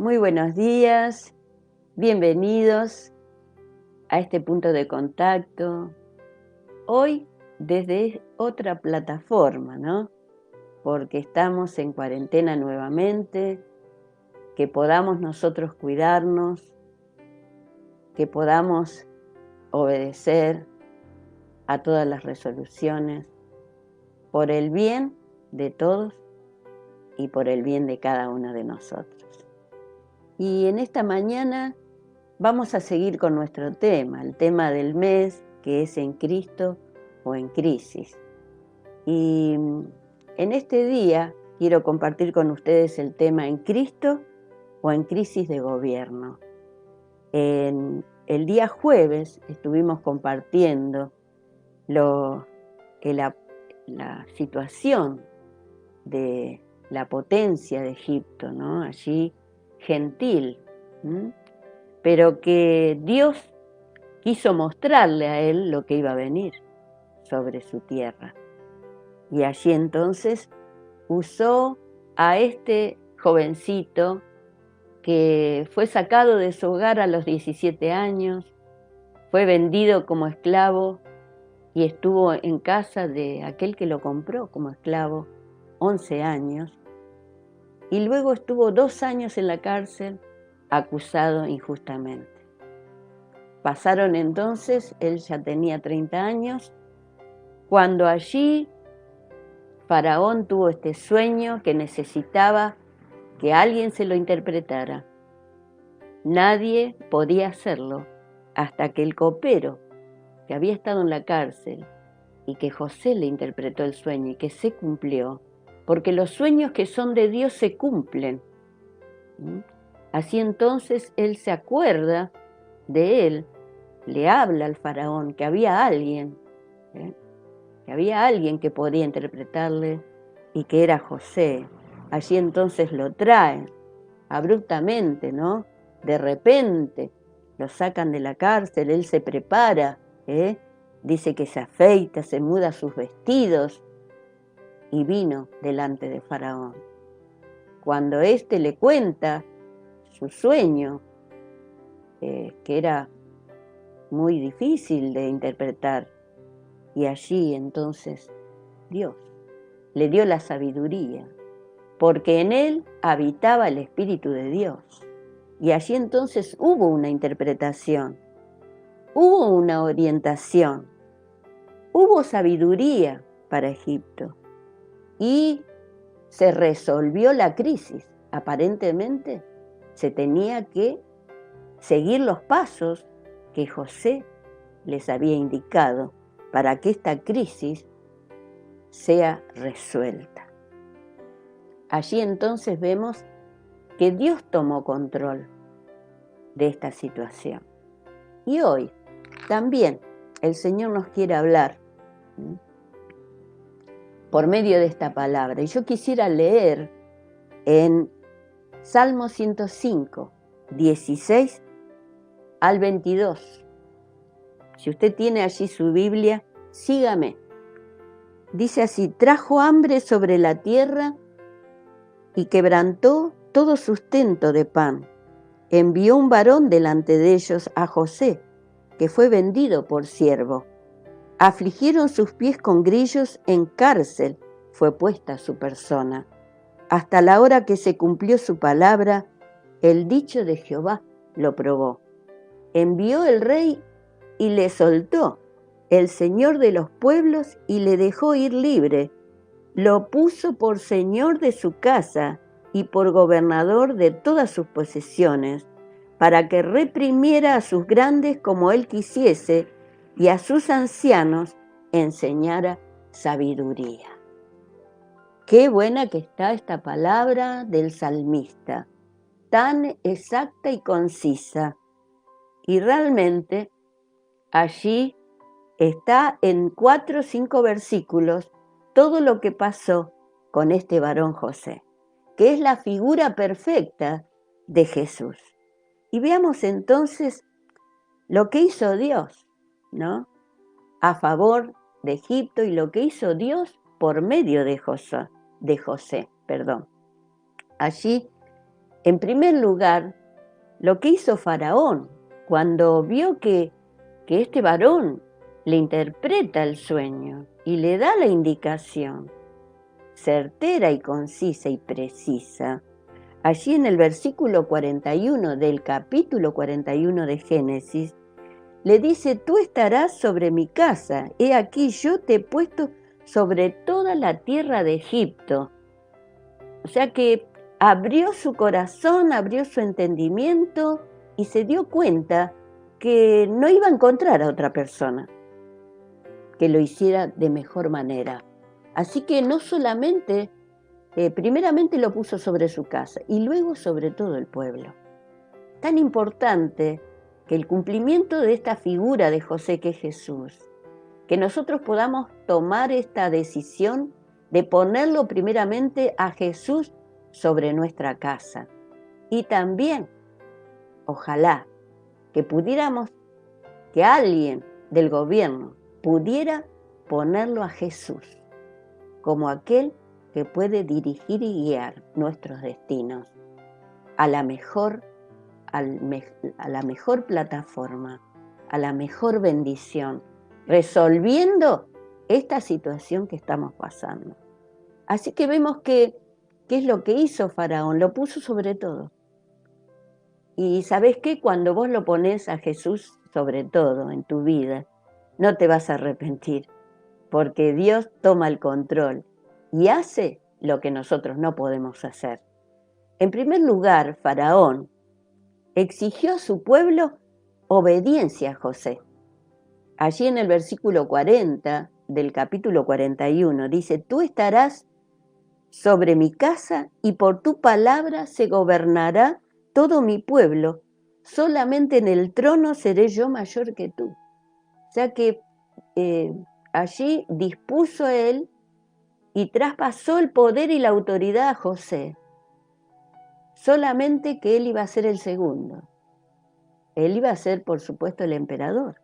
Muy buenos días, bienvenidos a este punto de contacto. Hoy desde otra plataforma, ¿no? Porque estamos en cuarentena nuevamente, que podamos nosotros cuidarnos, que podamos obedecer a todas las resoluciones por el bien de todos y por el bien de cada uno de nosotros. Y en esta mañana vamos a seguir con nuestro tema, el tema del mes, que es en Cristo o en crisis. Y en este día quiero compartir con ustedes el tema en Cristo o en crisis de gobierno. En el día jueves estuvimos compartiendo la situación de la potencia de Egipto, ¿no? Allí gentil, pero que Dios quiso mostrarle a él lo que iba a venir sobre su tierra. Y allí entonces usó a este jovencito que fue sacado de su hogar a los 17 años, fue vendido como esclavo y estuvo en casa de aquel que lo compró como esclavo 11 años, y luego estuvo 2 años en la cárcel acusado injustamente. Pasaron entonces, él ya tenía 30 años, cuando allí Faraón tuvo este sueño que necesitaba que alguien se lo interpretara. Nadie podía hacerlo hasta que el copero, que había estado en la cárcel, y que José le interpretó el sueño y que se cumplió, porque los sueños que son de Dios se cumplen. Así entonces él se acuerda de él, le habla al faraón que había alguien, que había alguien que podía interpretarle y que era José. Allí entonces lo traen abruptamente, ¿no? De repente lo sacan de la cárcel, él se prepara, dice que se afeita, se muda sus vestidos y vino delante de Faraón. Cuando éste le cuenta su sueño, que era muy difícil de interpretar, y allí entonces Dios le dio la sabiduría, porque en él habitaba el Espíritu de Dios. Y allí entonces hubo una interpretación, hubo una orientación, hubo sabiduría para Egipto y se resolvió la crisis. Aparentemente se tenía que seguir los pasos que José les había indicado para que esta crisis sea resuelta. Allí entonces vemos que Dios tomó control de esta situación. Y hoy también el Señor nos quiere hablar por medio de esta palabra. Y yo quisiera leer en Salmo 105, 16 al 22. Si usted tiene allí su Biblia, sígame. Dice así: trajo hambre sobre la tierra y quebrantó todo sustento de pan. Envió un varón delante de ellos, a José, que fue vendido por siervo. Afligieron sus pies con grillos, en cárcel fue puesta su persona. Hasta la hora que se cumplió su palabra, el dicho de Jehová lo probó. Envió el rey y le soltó, el Señor de los pueblos, y le dejó ir libre. Lo puso por señor de su casa y por gobernador de todas sus posesiones, para que reprimiera a sus grandes como él quisiese, y a sus ancianos enseñara sabiduría. Qué buena que está esta palabra del salmista, tan exacta y concisa. Y realmente allí está en 4 o 5 versículos todo lo que pasó con este varón José, que es la figura perfecta de Jesús. Y veamos entonces lo que hizo Dios, ¿no? A favor de Egipto, y lo que hizo Dios por medio de José. Allí En primer lugar, lo que hizo Faraón, cuando vio que este varón le interpreta el sueño y le da la indicación certera y concisa y precisa. Allí en el versículo 41 del capítulo 41 de Génesis, le dice: tú estarás sobre mi casa, he aquí yo te he puesto sobre toda la tierra de Egipto. O sea que abrió su corazón, abrió su entendimiento y se dio cuenta que no iba a encontrar a otra persona que lo hiciera de mejor manera. Así que no solamente, primeramente lo puso sobre su casa y luego sobre todo el pueblo. Tan importante que el cumplimiento de esta figura de José, que es Jesús, que nosotros podamos tomar esta decisión de ponerlo primeramente a Jesús sobre nuestra casa. Y también, ojalá, que pudiéramos, que alguien del gobierno pudiera ponerlo a Jesús como aquel que puede dirigir y guiar nuestros destinos a la mejor plataforma, a la mejor bendición, resolviendo esta situación que estamos pasando. Así que vemos que, ¿qué es lo que hizo Faraón? Lo puso sobre todo. Y ¿sabés qué? Cuando vos lo pones a Jesús sobre todo en tu vida, no te vas a arrepentir, porque Dios toma el control y hace lo que nosotros no podemos hacer. En primer lugar, Faraón exigió a su pueblo obediencia a José. Allí en el versículo 40 del capítulo 41 dice: tú estarás sobre mi casa y por tu palabra se gobernará todo mi pueblo, solamente en el trono seré yo mayor que tú. O sea que allí dispuso él y traspasó el poder y la autoridad a José, solamente que él iba a ser el segundo. Él iba a ser, por supuesto, el emperador,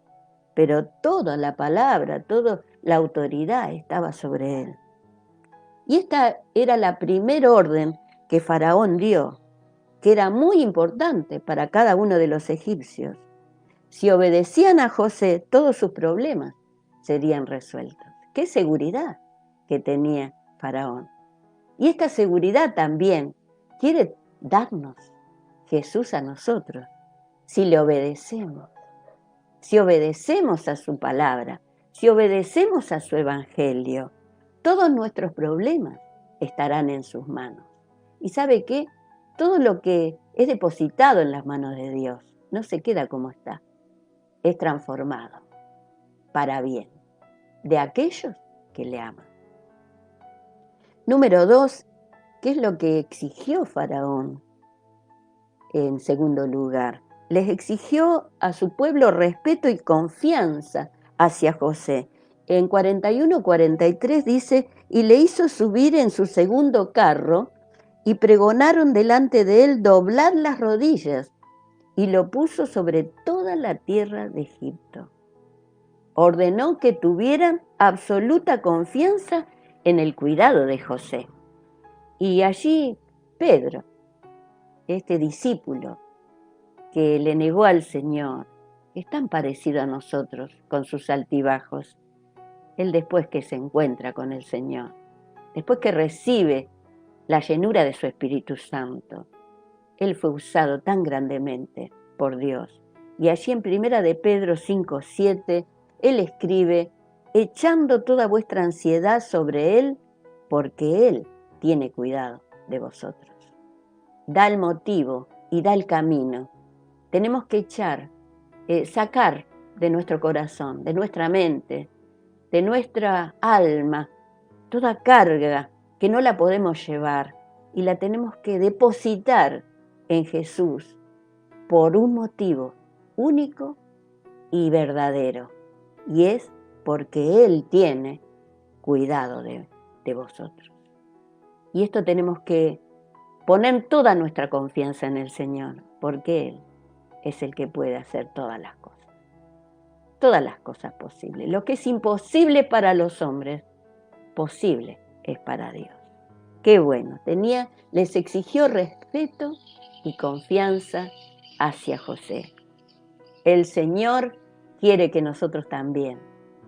pero toda la palabra, toda la autoridad estaba sobre él. Y esta era la primera orden que Faraón dio, que era muy importante para cada uno de los egipcios. Si obedecían a José, todos sus problemas serían resueltos. ¡Qué seguridad que tenía Faraón! Y esta seguridad también quiere darnos Jesús a nosotros, si le obedecemos, si obedecemos a su palabra, si obedecemos a su evangelio, todos nuestros problemas estarán en sus manos. ¿Y sabe qué? Todo lo que es depositado en las manos de Dios no se queda como está, es transformado para bien de aquellos que le aman. Número 2, ¿qué es lo que exigió Faraón? En segundo lugar, les exigió a su pueblo respeto y confianza hacia José. En 41-43 dice: y le hizo subir en su segundo carro, y pregonaron delante de él doblar las rodillas, y lo puso sobre toda la tierra de Egipto. Ordenó que tuvieran absoluta confianza en el cuidado de José. Y allí Pedro, este discípulo que le negó al Señor, es tan parecido a nosotros con sus altibajos. Él, después que se encuentra con el Señor, después que recibe la llenura de su Espíritu Santo, él fue usado tan grandemente por Dios. Y allí en Primera de Pedro 5:7, él escribe: echando toda vuestra ansiedad sobre él, porque él tiene cuidado de vosotros. Da el motivo y da el camino. Tenemos que sacar de nuestro corazón, de nuestra mente, de nuestra alma, toda carga que no la podemos llevar y la tenemos que depositar en Jesús por un motivo único y verdadero, y es porque Él tiene cuidado de vosotros. Y esto tenemos que poner toda nuestra confianza en el Señor, porque Él es el que puede hacer todas las cosas posibles. Lo que es imposible para los hombres, posible es para Dios. Qué bueno, les exigió respeto y confianza hacia José. El Señor quiere que nosotros también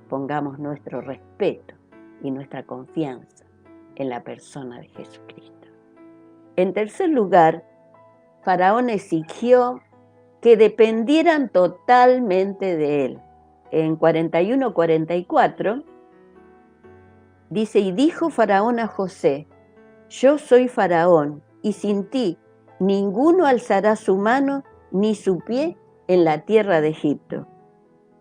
pongamos nuestro respeto y nuestra confianza en la persona de Jesucristo. En tercer lugar, Faraón exigió que dependieran totalmente de él. En 41-44 dice, y dijo Faraón a José, yo soy Faraón, y sin ti ninguno alzará su mano ni su pie en la tierra de Egipto.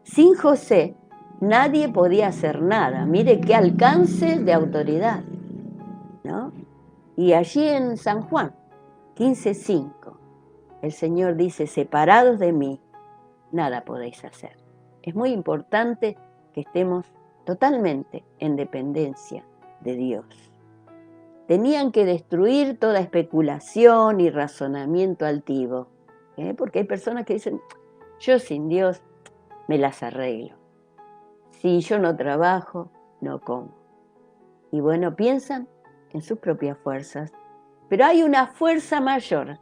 Sin José nadie podía hacer nada. Mire qué alcance de autoridad, ¿no? Y allí en San Juan 15:5, el Señor dice, separados de mí, nada podéis hacer. Es muy importante que estemos totalmente en dependencia de Dios. Tenían que destruir toda especulación y razonamiento altivo, porque hay personas que dicen, yo sin Dios me las arreglo. Si yo no trabajo, no como. Y bueno, piensan en sus propias fuerzas, pero hay una fuerza mayor.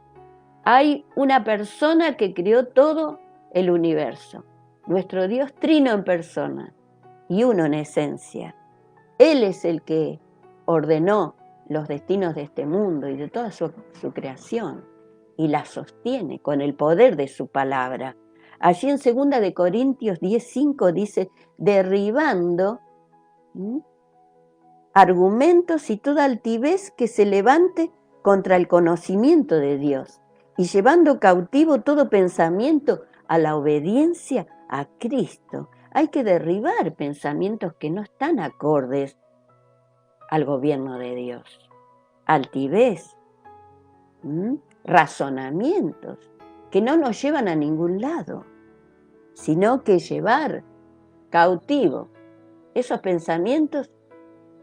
Hay una persona que creó todo el universo, nuestro Dios trino en persona y uno en esencia. Él es el que ordenó los destinos de este mundo y de toda su creación y la sostiene con el poder de su palabra. Allí en 2 Corintios 10:5 dice, derribando argumentos y toda altivez que se levante contra el conocimiento de Dios y llevando cautivo todo pensamiento a la obediencia a Cristo. Hay que derribar pensamientos que no están acordes al gobierno de Dios. Altivez, razonamientos que no nos llevan a ningún lado, sino que llevar cautivo esos pensamientos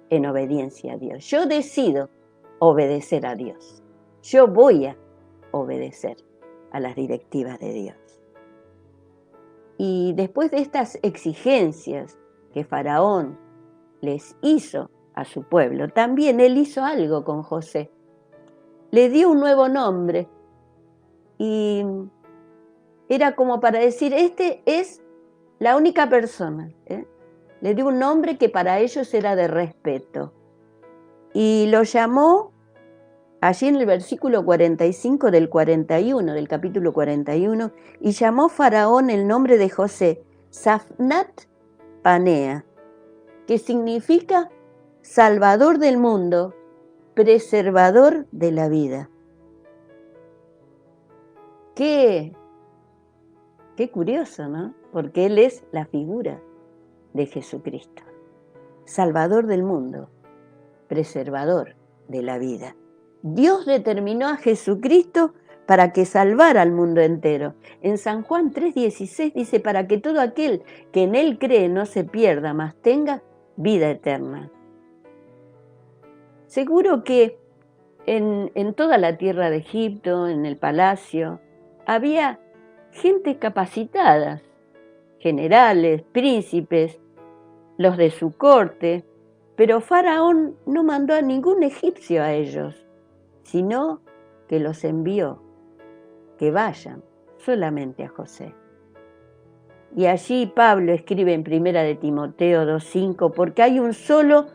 en obediencia a Dios. Yo decido obedecer a Dios. Yo voy a obedecer a las directivas de Dios. Y después de estas exigencias que Faraón les hizo a su pueblo, también él hizo algo con José. Le dio un nuevo nombre y era como para decir, este es la única persona. Le dio un nombre que para ellos era de respeto. Y lo llamó, allí en el versículo 45 del 41, del capítulo 41, y llamó Faraón el nombre de José, Safnat Panea, que significa Salvador del mundo, preservador de la vida. Qué curioso, ¿no? Porque él es la figura de Jesucristo, Salvador del mundo, preservador de la vida. Dios determinó a Jesucristo para que salvara al mundo entero. En San Juan 3:16 dice, para que todo aquel que en él cree no se pierda, mas tenga vida eterna. Seguro que en toda la tierra de Egipto, en el palacio, había gente capacitada, generales, príncipes, los de su corte, pero Faraón no mandó a ningún egipcio a ellos, sino que los envió, que vayan solamente a José. Y allí Pablo escribe en 1 Timoteo 2:5, porque hay un solo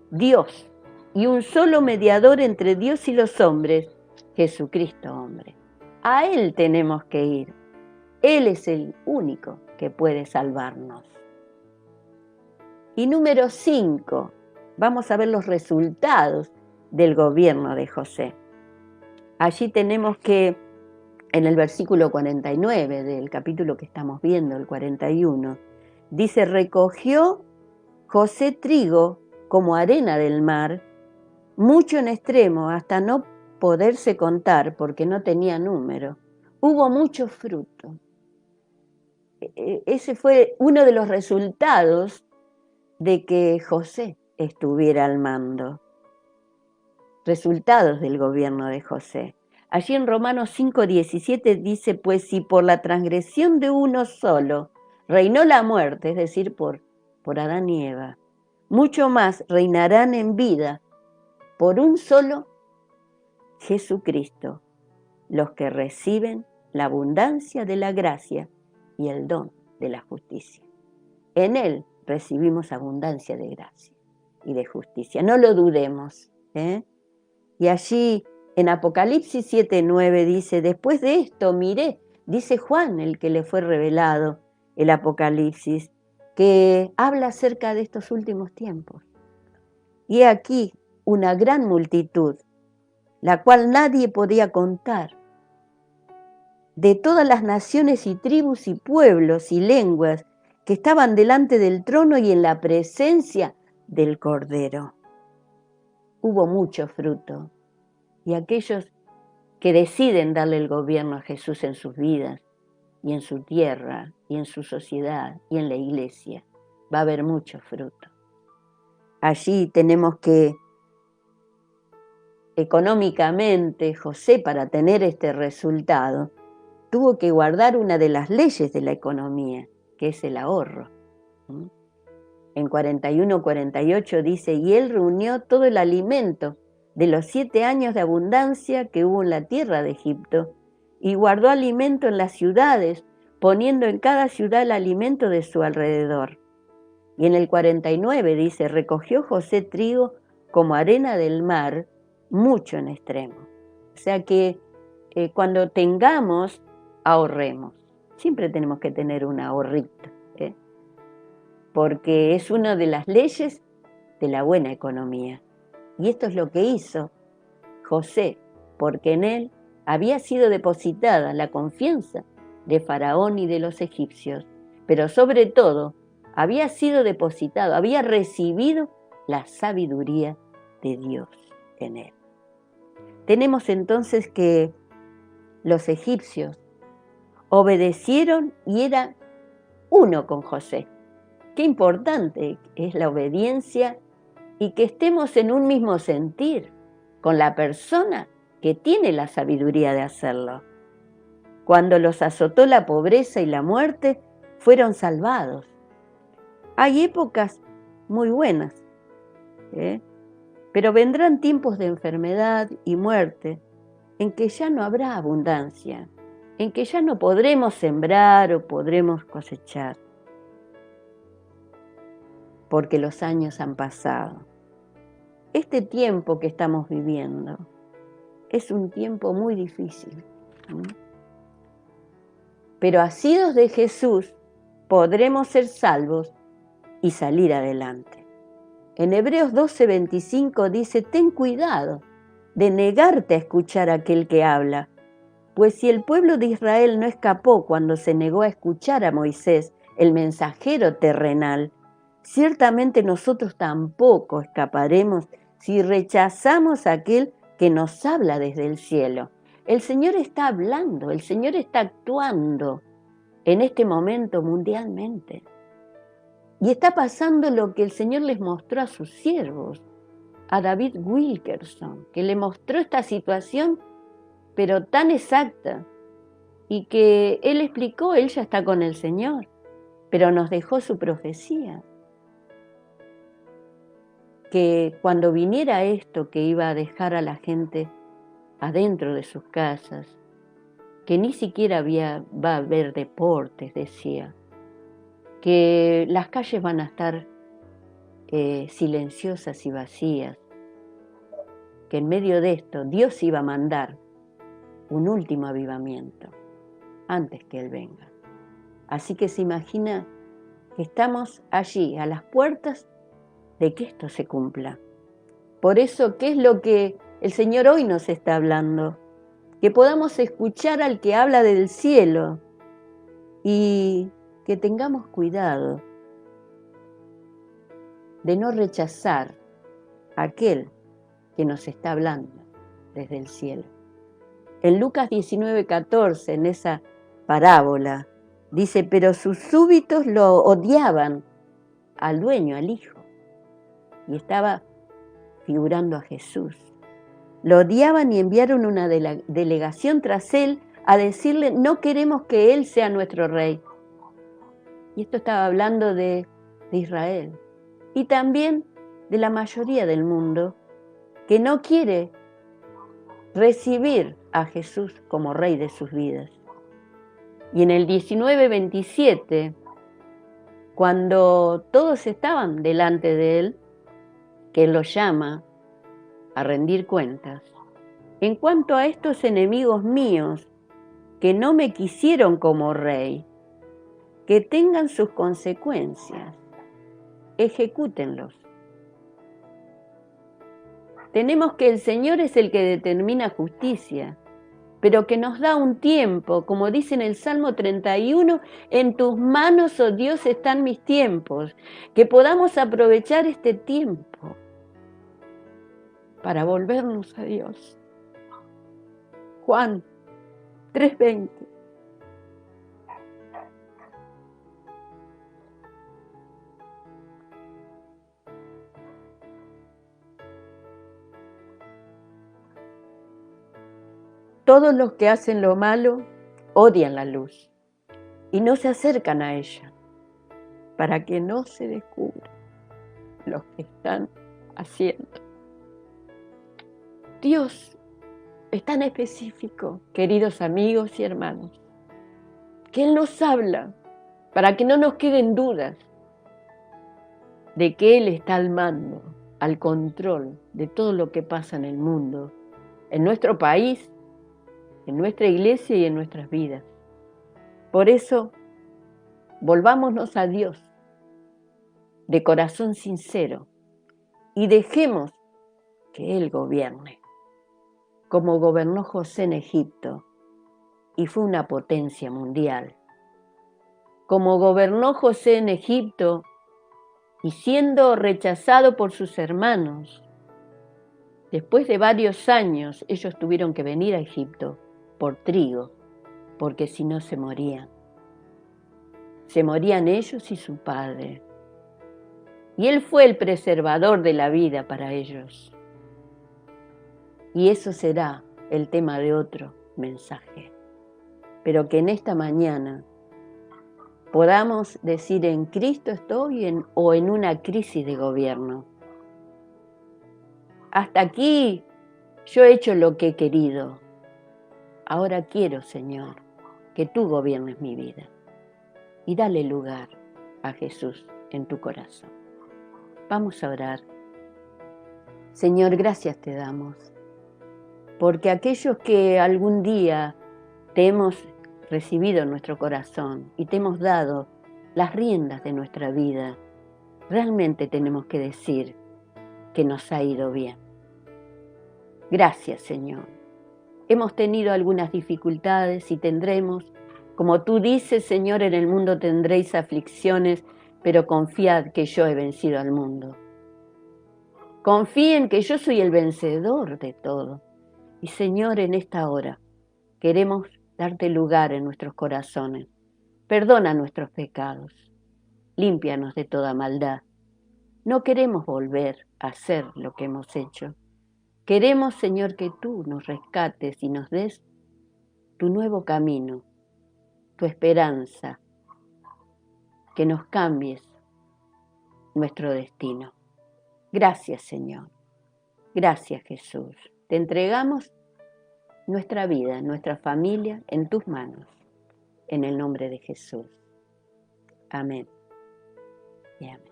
Dios y un solo mediador entre Dios y los hombres, Jesucristo hombre. A Él tenemos que ir. Él es el único que puede salvarnos. Y número 5, vamos a ver los resultados del gobierno de José. Allí tenemos que en el versículo 49 del capítulo que estamos viendo, el 41, dice, recogió José trigo como arena del mar, mucho en extremo, hasta no poderse contar porque no tenía número. Hubo mucho fruto. Ese fue uno de los resultados de que José estuviera al mando. Resultados del gobierno de José. Allí en Romanos 5:17 dice, pues si por la transgresión de uno solo reinó la muerte, es decir, por Adán y Eva, mucho más reinarán en vida por un solo Jesucristo los que reciben la abundancia de la gracia y el don de la justicia. En Él recibimos abundancia de gracia y de justicia. No lo dudemos. Y allí en Apocalipsis 7:9 dice, después de esto miré, dice Juan, el que le fue revelado el Apocalipsis, que habla acerca de estos últimos tiempos. Y aquí una gran multitud, la cual nadie podía contar, de todas las naciones y tribus y pueblos y lenguas que estaban delante del trono y en la presencia del Cordero. Hubo mucho fruto, y aquellos que deciden darle el gobierno a Jesús en sus vidas, y en su tierra, y en su sociedad, y en la iglesia, va a haber mucho fruto. Allí tenemos que, económicamente, José, para tener este resultado, tuvo que guardar una de las leyes de la economía, que es el ahorro. En 41-48 dice, y él reunió todo el alimento de los 7 años de abundancia que hubo en la tierra de Egipto, y guardó alimento en las ciudades, poniendo en cada ciudad el alimento de su alrededor. Y en el 49 dice, recogió José trigo como arena del mar, mucho en extremo. O sea que cuando tengamos, ahorremos. Siempre tenemos que tener un ahorrito, porque es una de las leyes de la buena economía. Y esto es lo que hizo José, porque en él había sido depositada la confianza de Faraón y de los egipcios, pero sobre todo había sido depositado, había recibido la sabiduría de Dios en él. Tenemos entonces que los egipcios obedecieron y era uno con José. Qué importante es la obediencia y que estemos en un mismo sentir con la persona que tiene la sabiduría de hacerlo. Cuando los azotó la pobreza y la muerte, fueron salvados. Hay épocas muy buenas, pero vendrán tiempos de enfermedad y muerte en que ya no habrá abundancia, en que ya no podremos sembrar o podremos cosechar, porque los años han pasado. Este tiempo que estamos viviendo es un tiempo muy difícil, pero asidos de Jesús podremos ser salvos y salir adelante. En Hebreos 12:25 dice, ten cuidado de negarte a escuchar a aquel que habla, pues si el pueblo de Israel no escapó cuando se negó a escuchar a Moisés, el mensajero terrenal, ciertamente nosotros tampoco escaparemos si rechazamos a aquel que nos habla desde el cielo. El Señor está hablando, el Señor está actuando en este momento mundialmente. Y está pasando lo que el Señor les mostró a sus siervos, a David Wilkerson, que le mostró esta situación, pero tan exacta, y que él explicó, él ya está con el Señor, pero nos dejó su profecía, que cuando viniera esto que iba a dejar a la gente adentro de sus casas, que ni siquiera va a haber deportes, decía, que las calles van a estar silenciosas y vacías, que en medio de esto Dios iba a mandar un último avivamiento antes que Él venga. Así que se imagina que estamos allí a las puertas de que esto se cumpla. Por eso, ¿qué es lo que el Señor hoy nos está hablando? Que podamos escuchar al que habla del cielo y que tengamos cuidado de no rechazar a aquel que nos está hablando desde el cielo. En Lucas 19:14, en esa parábola, dice, pero sus súbditos lo odiaban al dueño, al hijo, y estaba figurando a Jesús. Lo odiaban y enviaron una delegación tras él a decirle, no queremos que él sea nuestro rey. Y esto estaba hablando de Israel y también de la mayoría del mundo que no quiere recibir a Jesús como Rey de sus vidas. Y en el 19:27, cuando todos estaban delante de Él, que Él los llama a rendir cuentas, en cuanto a estos enemigos míos que no me quisieron como Rey, que tengan sus consecuencias, ejecútenlos. Tenemos que el Señor es el que determina justicia, pero que nos da un tiempo, como dice en el Salmo 31, en tus manos, oh Dios, están mis tiempos, que podamos aprovechar este tiempo para volvernos a Dios. Juan 3:20. Todos los que hacen lo malo odian la luz y no se acercan a ella para que no se descubra lo que están haciendo. Dios es tan específico, queridos amigos y hermanos, que Él nos habla para que no nos queden dudas de que Él está al mando, al control de todo lo que pasa en el mundo, en nuestro país, en nuestra iglesia y en nuestras vidas. Por eso, volvámonos a Dios de corazón sincero y dejemos que Él gobierne, como gobernó José en Egipto y fue una potencia mundial. Como gobernó José en Egipto y siendo rechazado por sus hermanos, después de varios años ellos tuvieron que venir a Egipto por trigo, porque si no se morían. Se morían ellos y su padre. Y Él fue el preservador de la vida para ellos. Y eso será el tema de otro mensaje. Pero que en esta mañana podamos decir: en Cristo estoy o en una crisis de gobierno. Hasta aquí yo he hecho lo que he querido. Ahora quiero, Señor, que tú gobiernes mi vida. Y dale lugar a Jesús en tu corazón. Vamos a orar. Señor, gracias te damos, porque aquellos que algún día te hemos recibido en nuestro corazón y te hemos dado las riendas de nuestra vida, realmente tenemos que decir que nos ha ido bien. Gracias, Señor. Hemos tenido algunas dificultades y tendremos, como tú dices, Señor, en el mundo tendréis aflicciones, pero confiad que yo he vencido al mundo. Confíen que yo soy el vencedor de todo. Y Señor, en esta hora queremos darte lugar en nuestros corazones. Perdona nuestros pecados. Límpianos de toda maldad. No queremos volver a hacer lo que hemos hecho. Queremos, Señor, que tú nos rescates y nos des tu nuevo camino, tu esperanza, que nos cambies nuestro destino. Gracias, Señor. Gracias, Jesús. Te entregamos nuestra vida, nuestra familia en tus manos, en el nombre de Jesús. Amén y amén.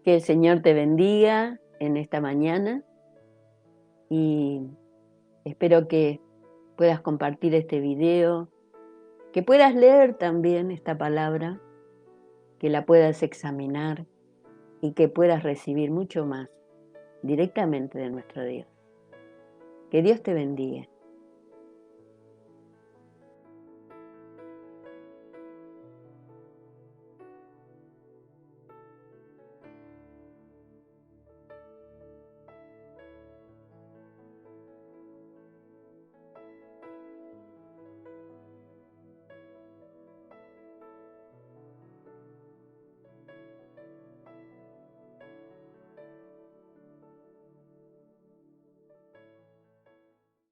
Que el Señor te bendiga en esta mañana y espero que puedas compartir este video, que puedas leer también esta palabra, que la puedas examinar y que puedas recibir mucho más directamente de nuestro Dios. Que Dios te bendiga.